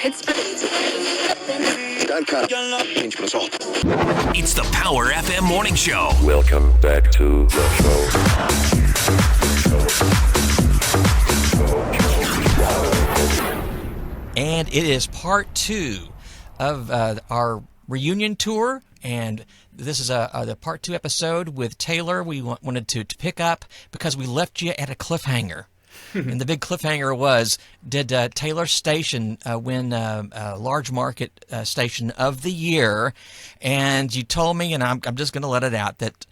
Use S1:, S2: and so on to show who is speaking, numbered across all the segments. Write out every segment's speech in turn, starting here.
S1: It's the Power FM Morning Show.
S2: Welcome back to the show.
S3: And it is part 2 of our reunion tour, and this is the part 2 episode with Taylor. We wanted to pick up because we left you at a cliffhanger. And the big cliffhanger was, did Taylor Station win Large Market Station of the Year? And you told me, and I'm just going to let it out, that,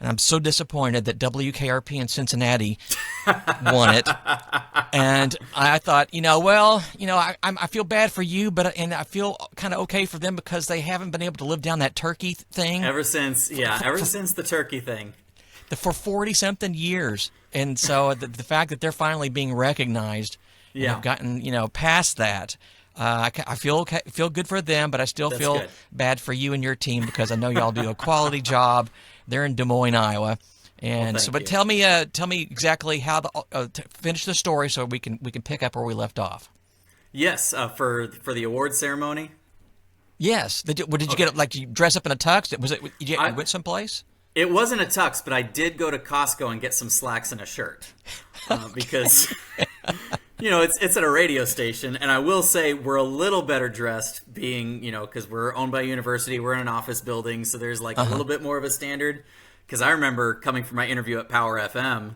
S3: and I'm so disappointed that WKRP in Cincinnati won it. And I thought, I feel bad for you, and I feel kind of okay for them because they haven't been able to live down that turkey thing.
S4: Ever since the turkey thing.
S3: For 40-something years. And so the fact that they're finally being recognized and have gotten, past that, I feel good for them, but I still feel bad for you and your team because I know y'all do a quality job. They're in Des Moines, Iowa. And tell me exactly how finish the story so we can pick up where we left off.
S4: Yes, for the award ceremony.
S3: Yes. Did you get like you dress up in a tux? You went someplace?
S4: It wasn't a tux, but I did go to Costco and get some slacks and a shirt because, it's at a radio station. And I will say we're a little better dressed being, because we're owned by a university. We're in an office building. So there's like a little bit more of a standard. Because I remember coming for my interview at Power FM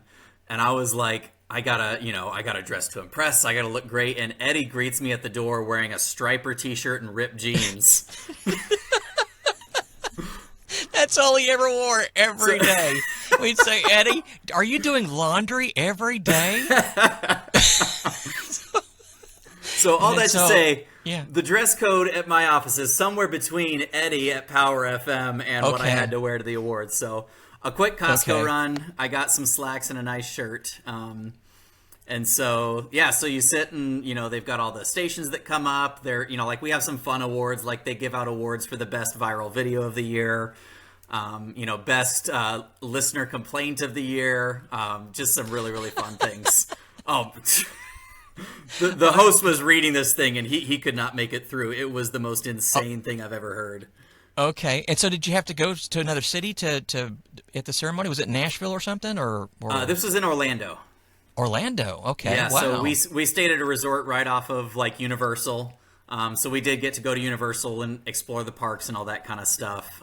S4: and I was like, I gotta dress to impress. I gotta look great. And Eddie greets me at the door wearing a Striper t-shirt and ripped jeans.
S3: That's all he ever wore every day. We'd say, Eddie, are you doing laundry every day?
S4: So all that to say, the dress code at my office is somewhere between Eddie at Power FM and what I had to wear to the awards. So a quick Costco run. I got some slacks and a nice shirt. And so, so you sit and, they've got all the stations that come up. They're, like we have some fun awards, like they give out awards for the best viral video of the year, best listener complaint of the year, just some really, really fun things. The host was reading this thing and he could not make it through. It was the most insane thing I've ever heard.
S3: Okay. And so did you have to go to another city to at the ceremony? Was it Nashville or something? Or
S4: this was in Orlando.
S3: Orlando, okay.
S4: Yeah,
S3: wow.
S4: So we stayed at a resort right off of like Universal. So we did get to go to Universal and explore the parks and all that kind of stuff.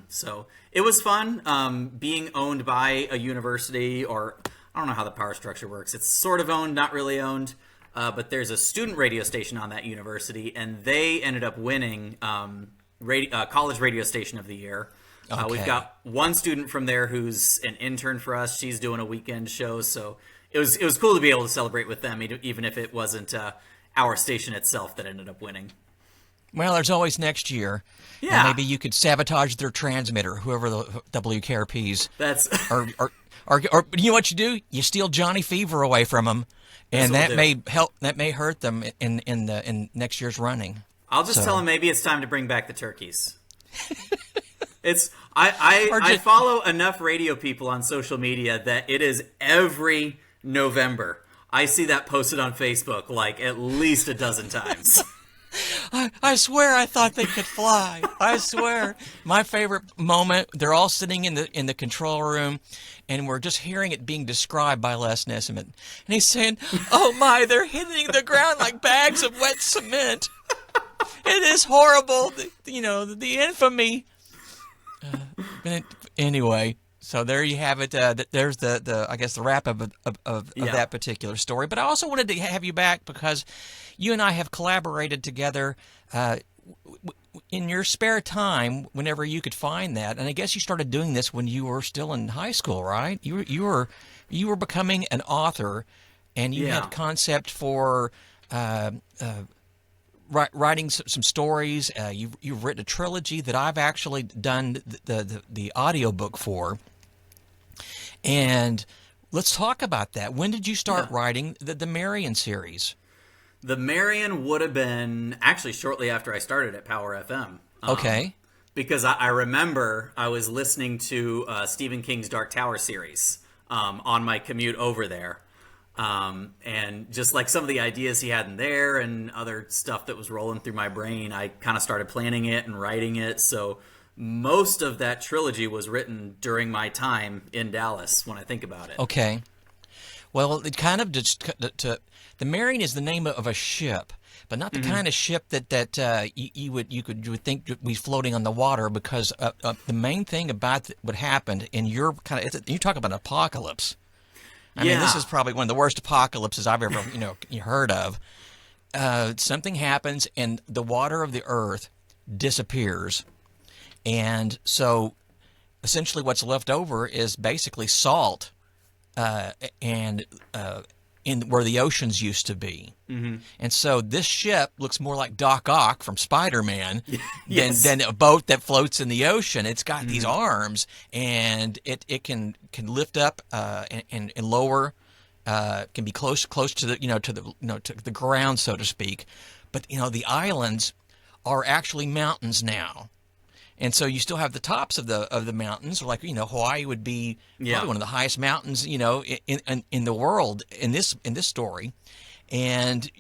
S4: So it was fun being owned by a university, or I don't know how the power structure works. It's sort of owned, not really owned. But there's a student radio station on that university, and they ended up winning College Radio Station of the Year.
S3: Okay.
S4: We've got one student from there who's an intern for us. She's doing a weekend show, so it was cool to be able to celebrate with them, even if it wasn't our station itself that ended up winning.
S3: Well, there's always next year. Yeah. And maybe you could sabotage their transmitter, whoever the WKRP's.
S4: That's
S3: or you know what you do? You steal Johnny Fever away from them, and that may help. That may hurt them in next year's running.
S4: I'll just tell them maybe it's time to bring back the turkeys. I follow enough radio people on social media that it is every November. I see that posted on Facebook like at least a dozen times.
S3: I swear I thought they could fly. I swear. My favorite moment, they're all sitting in the control room, and we're just hearing it being described by Les Nesbitt. And he's saying, oh my, they're hitting the ground like bags of wet cement. It is horrible. The infamy. Anyway, so there you have it. There's the I guess the wrap of that particular story. But I also wanted to have you back because you and I have collaborated together in your spare time whenever you could find that. And I guess you started doing this when you were still in high school, right? You were becoming an author, and you had concept for writing some stories. You've written a trilogy that I've actually done the audiobook for. And let's talk about that. When did you start writing the MARIAN series?
S4: The MARIAN would have been actually shortly after I started at Power FM.
S3: Okay.
S4: Because I remember I was listening to Stephen King's Dark Tower series on my commute over there. And just like some of the ideas he had in there and other stuff that was rolling through my brain, I kind of started planning it and writing it. So most of that trilogy was written during my time in Dallas when I think about it.
S3: Okay. Well, it kind of the MARIAN is the name of a ship, but not the kind of ship that you would think would be floating on the water, because the main thing about what happened in your you talk about an apocalypse. I mean, this is probably one of the worst apocalypses I've ever heard of. Something happens and the water of the earth disappears, and so essentially what's left over is basically salt, and in where the oceans used to be. And so this ship looks more like Doc Ock from Spider-Man than a boat that floats in the ocean. It's got these arms, and it can lift up and lower, can be close to the to the ground, so to speak. But the islands are actually mountains now. And so you still have the tops of the mountains, like Hawaii would be probably one of the highest mountains in the world in this story, and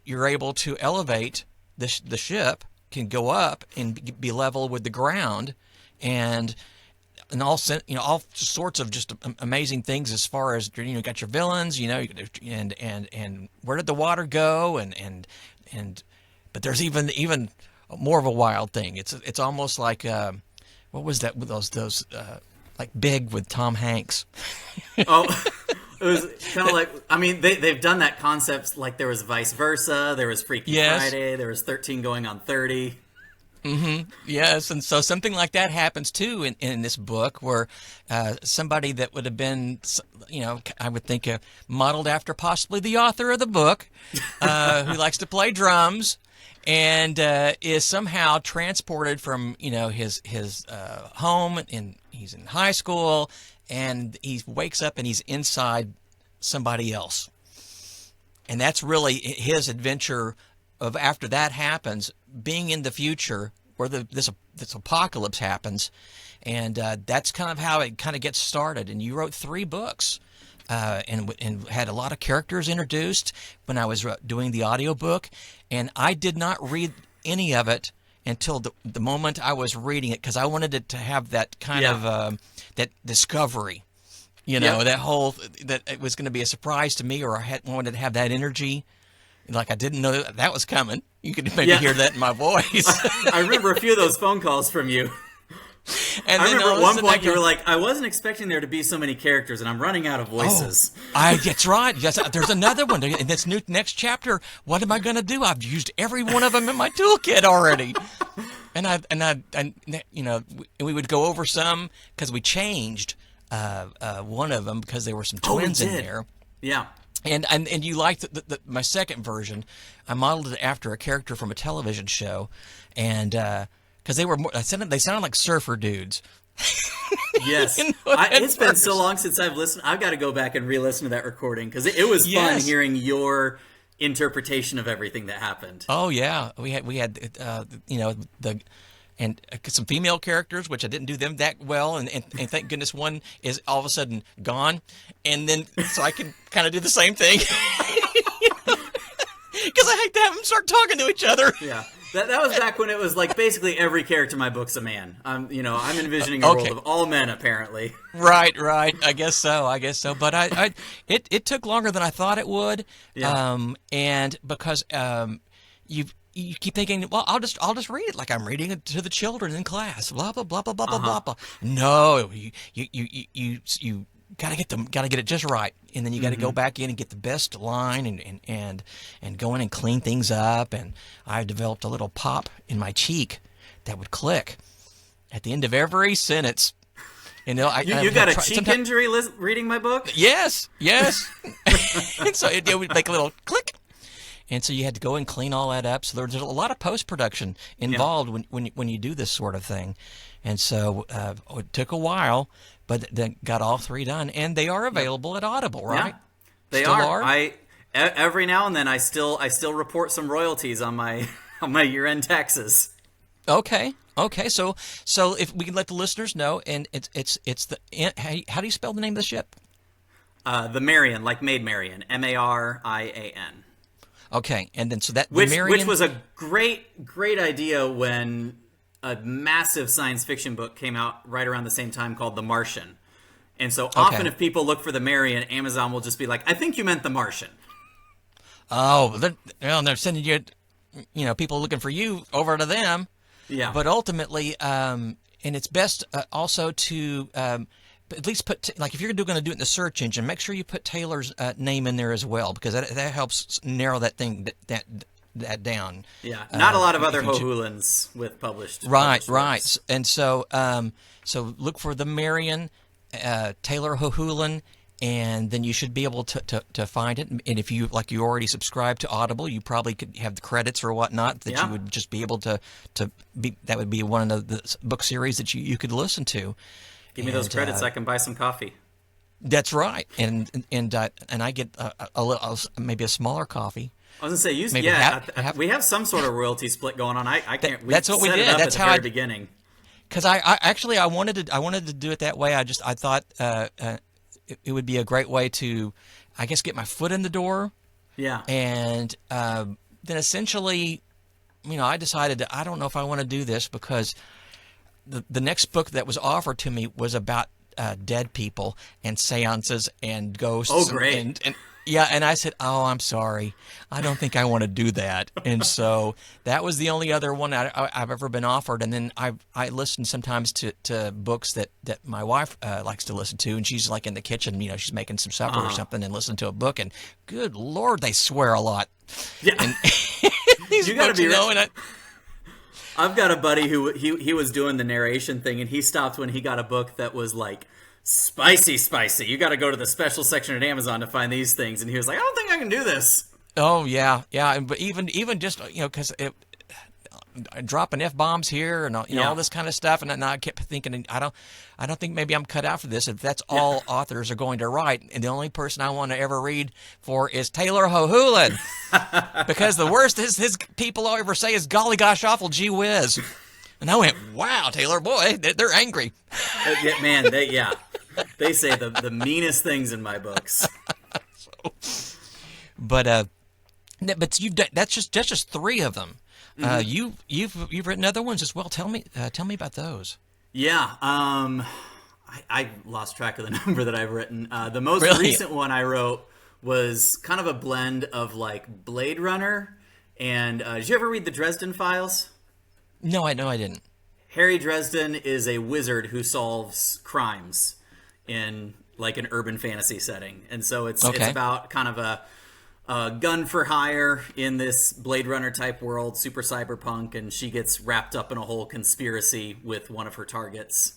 S3: you're able to elevate the ship, can go up and be level with the ground, and all sorts of just amazing things as far as you got your villains, and where did the water go, and but there's even more of a wild thing. It's almost like what was that with those like Big with Tom Hanks?
S4: Oh, it was kind of like, I mean, they've done that concept, like there was Vice Versa, there was Freaky Friday, there was 13 going on 30.
S3: Yes, and so something like that happens too in this book, where somebody that would have been, I would think modeled after possibly the author of the book, who likes to play drums, and is somehow transported from his home, and he's in high school, and he wakes up and he's inside somebody else, and that's really his adventure of, after that happens, being in the future where this apocalypse happens, and that's kind of how it kind of gets started. And you wrote 3 books. And had a lot of characters introduced when I was doing the audiobook, and I did not read any of it until the moment I was reading it, because I wanted it to have that kind of that discovery, that it was going to be a surprise to me, or I wanted to have that energy, like I didn't know that was coming. You could maybe hear that in my voice.
S4: I remember a few of those phone calls from you.
S3: And
S4: I remember at one point you were like, I wasn't expecting there to be so many characters, and I'm running out of voices.
S3: That's right. Yes, there's another one. In this next chapter, what am I going to do? I've used every one of them in my toolkit already. And we would go over some, because we changed one of them because there were some twins in there.
S4: Yeah.
S3: And you liked my second version. I modeled it after a character from a television show, and because they sounded like surfer dudes.
S4: Yes. It's been so long since I've listened. I've got to go back and re-listen to that recording, because it was fun hearing your interpretation of everything that happened.
S3: Oh yeah, we had some female characters, which I didn't do them that well, and thank goodness one is all of a sudden gone, and then so I can kind of do the same thing, because I hate to have them start talking to each other.
S4: Yeah. That was back when it was like basically every character in my book's a man. I'm envisioning a world of all men, apparently.
S3: Right. I guess so. But it took longer than I thought it would.
S4: Yeah.
S3: And because you keep thinking, well, I'll just read it like I'm reading it to the children in class. Blah blah blah blah blah blah blah. No, you gotta get it just right, and then you gotta go back in and get the best line, and go in and clean things up. And I developed a little pop in my cheek that would click at the end of every sentence. And
S4: you got a cheek injury reading my book?
S3: Yes. And so it would make a little click. And so you had to go and clean all that up. So there's a lot of post-production involved when you do this sort of thing. And so it took a while, but then got all 3 done. And they are available at Audible, right? Yeah,
S4: they still are. Every now and then I still report some royalties on my year-end taxes.
S3: Okay. So if we can let the listeners know, and it's the how do you spell the name of the ship?
S4: The Marian, like Maid Marian, Marian.
S3: Okay, and then so that
S4: which
S3: Marian,
S4: was a great idea when a massive science fiction book came out right around the same time called The Martian. And so often if people look for the Marian, Amazon will just be like, I think you meant The Martian.
S3: Oh, they're sending you, people looking for you over to them.
S4: Yeah.
S3: But ultimately, and it's best also to at least put, if you're going to do it in the search engine, make sure you put Taylor's name in there as well, because that helps narrow that thing that down.
S4: Yeah, not a lot of other Hohulins with published.
S3: Right.
S4: Works.
S3: And so look for the Marian, Taylor Hohulin, and then you should be able to find it. And if you already subscribe to Audible, you probably could have the credits or whatnot that you would just be able to be. That would be one of the book series that you could listen to.
S4: Give me those credits, I can buy some coffee.
S3: That's right, and I get a little, maybe a smaller coffee.
S4: I was gonna say, we have some sort of royalty split going on. I can't.
S3: That's what we did. That's how
S4: at the very beginning.
S3: Because I wanted to do it that way. I thought it would be a great way to, I guess, get my foot in the door.
S4: Yeah.
S3: And then essentially, I decided that I don't know if I want to do this, because the next book that was offered to me was about dead people and seances and ghosts.
S4: Oh, great.
S3: And I said, oh, I'm sorry. I don't think I want to do that. And so that was the only other one I've ever been offered. And then I listen sometimes to books that my wife likes to listen to, and she's like in the kitchen, she's making some supper or something and listening to a book, and good Lord, they swear a lot. Yeah. And these
S4: you
S3: books,
S4: I've got a buddy who he was doing the narration thing, and he stopped when he got a book that was like spicy. You got to go to the special section at Amazon to find these things, and he was like, I don't think I can do this.
S3: Oh yeah, but even just because dropping F-bombs here and all this kind of stuff, and I kept thinking, I don't think maybe I'm cut out for this if that's all authors are going to write, and the only person I want to ever read for is Taylor Hohulin, because the worst his people ever say is golly gosh awful gee whiz, and I went, wow, Taylor, boy, they're angry.
S4: Man, they say the meanest things in my books.
S3: But that's just 3 of them. You've written other ones as well. Tell me about those.
S4: Yeah, I lost track of the number that I've written. The most recent one I wrote was kind of a blend of like Blade Runner and did you ever read the Dresden Files?
S3: No, I didn't.
S4: Harry Dresden is a wizard who solves crimes in like an urban fantasy setting, and so it's about kind of a gun for hire in this Blade Runner type world, super cyberpunk, and she gets wrapped up in a whole conspiracy with one of her targets.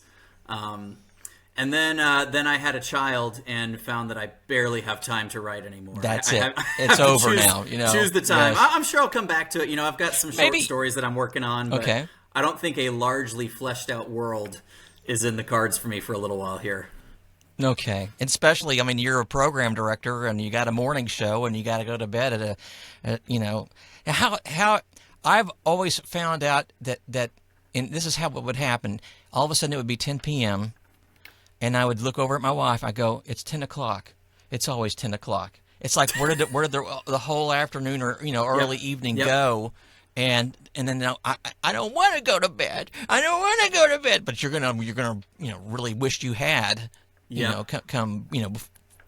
S4: And then I had a child and found that I barely have time to write anymore.
S3: That's it. It's over now.
S4: Choose the time.
S3: Yes.
S4: I'm sure I'll come back to it. I've got some short stories that I'm working on, but I don't think a largely fleshed out world is in the cards for me for a little while here.
S3: Okay, especially, you're a program director and you got a morning show and you got to go to bed at how I've always found out that and this is how it would happen. All of a sudden it would be 10 p.m. and I would look over at my wife. I go, it's 10 o'clock. It's always 10 o'clock. It's like where did the whole afternoon or early evening go? And then I don't want to go to bed. I don't want to go to bed. But you're gonna really wish you had. Come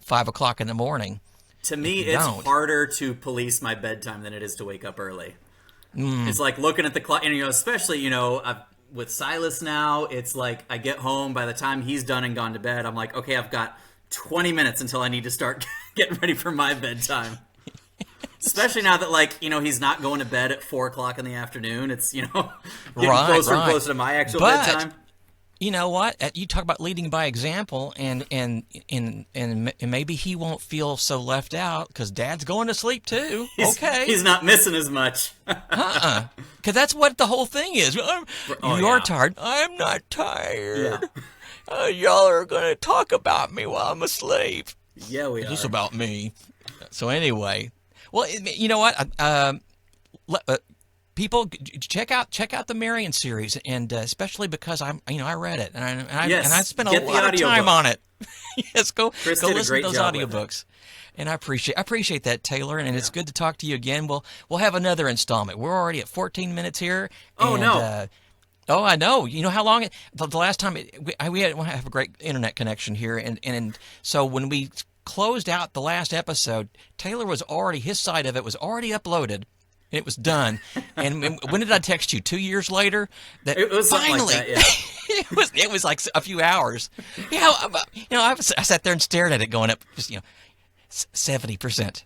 S3: 5 o'clock in the morning.
S4: To me, it's harder to police my bedtime than it is to wake up early. It's like looking at the clock, and especially with Silas now, it's like I get home, by the time he's done and gone to bed, I'm like, okay, I've got 20 minutes until I need to start getting ready for my bedtime. Especially now that he's not going to bed at 4 o'clock in the afternoon. It's getting closer and closer to my actual bedtime.
S3: You know what? You talk about leading by example, and maybe he won't feel so left out because Dad's going to sleep too.
S4: He's not missing as much.
S3: Because that's what the whole thing is. You are tired. I'm not tired. Yeah. Y'all are going to talk about me while I'm asleep.
S4: Yeah, we are.
S3: Just about me. So anyway, well, you know what? people, check out the MARIAN series, and especially because I read it, and I spent a lot of time on it. Yes, go listen to those audiobooks. And I appreciate that, Taylor, and it's good to talk to you again. We'll have another installment. We're already at 14 minutes here.
S4: Oh, no.
S3: Oh, I know. You know how long the last time we have a great internet connection here, and so when we closed out the last episode, Taylor his side of it was already uploaded. It was done. And when did I text you? 2 years later? That
S4: it was
S3: finally.
S4: Like that, yeah.
S3: it was like a few hours. Yeah, I sat there and stared at it, going up, 70%.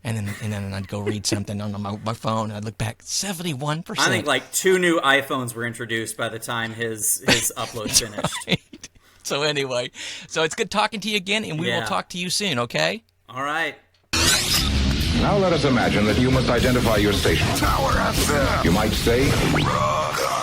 S3: And then I'd go read something on my phone, and I'd look back, 71%.
S4: I think like 2 new iPhones were introduced by the time his upload finished.
S3: Right. So anyway, it's good talking to you again, and we will talk to you soon, okay?
S4: All right.
S5: Now let us imagine that you must identify your station.
S6: Tower FM.
S5: You might say...
S6: Rock on.